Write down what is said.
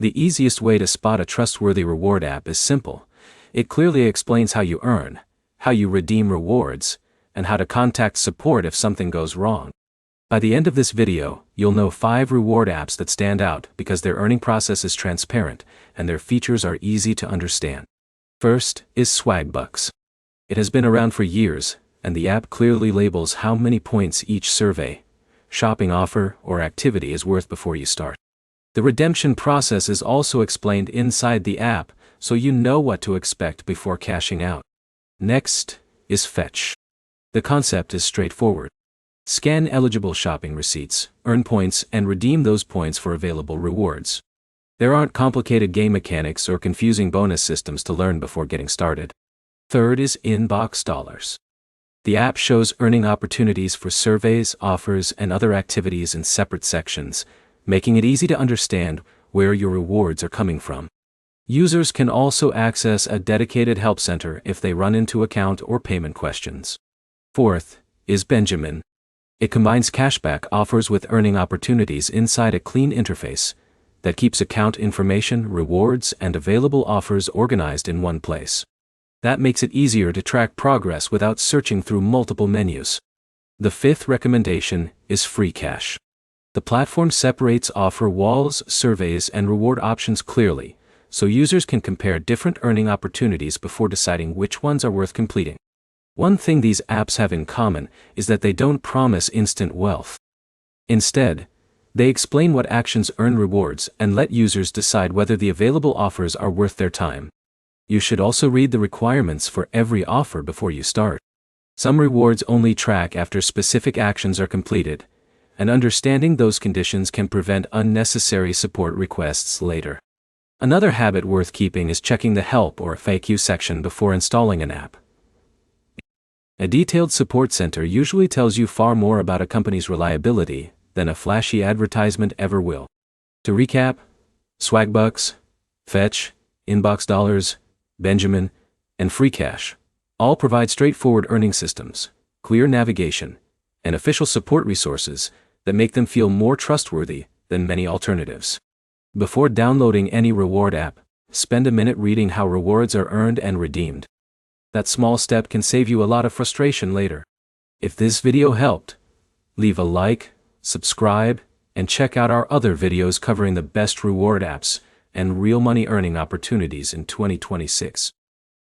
The easiest way to spot a trustworthy reward app is simple. It clearly explains how you earn, how you redeem rewards, and how to contact support if something goes wrong. By the end of this video, you'll know 5 reward apps that stand out because their earning process is transparent and their features are easy to understand. First is Swagbucks. It has been around for years, and the app clearly labels how many points each survey, shopping offer, or activity is worth before you start. The redemption process is also explained inside the app, so you know what to expect before cashing out. Next is Fetch. The concept is straightforward. Scan eligible shopping receipts, earn points, and redeem those points for available rewards. There aren't complicated game mechanics or confusing bonus systems to learn before getting started. Third is Inbox Dollars. The app shows earning opportunities for surveys, offers, and other activities in separate sections, making it easy to understand where your rewards are coming from. Users can also access a dedicated help center if they run into account or payment questions. Fourth is Benjamin. It combines cashback offers with earning opportunities inside a clean interface that keeps account information, rewards, and available offers organized in one place. That makes it easier to track progress without searching through multiple menus. The fifth recommendation is FreeCash. The platform separates offer walls, surveys, and reward options clearly, so users can compare different earning opportunities before deciding which ones are worth completing. One thing these apps have in common is that they don't promise instant wealth. Instead, they explain what actions earn rewards and let users decide whether the available offers are worth their time. You should also read the requirements for every offer before you start. Some rewards only track after specific actions are completed, and understanding those conditions can prevent unnecessary support requests later. Another habit worth keeping is checking the help or FAQ section before installing an app. A detailed support center usually tells you far more about a company's reliability than a flashy advertisement ever will. To recap, Swagbucks, Fetch, Inbox Dollars, Benjamin, and FreeCash all provide straightforward earning systems, clear navigation, and official support resources that make them feel more trustworthy than many alternatives. Before downloading any reward app, spend a minute reading how rewards are earned and redeemed. That small step can save you a lot of frustration later. If this video helped, leave a like, subscribe, and check out our other videos covering the best reward apps and real money earning opportunities in 2026.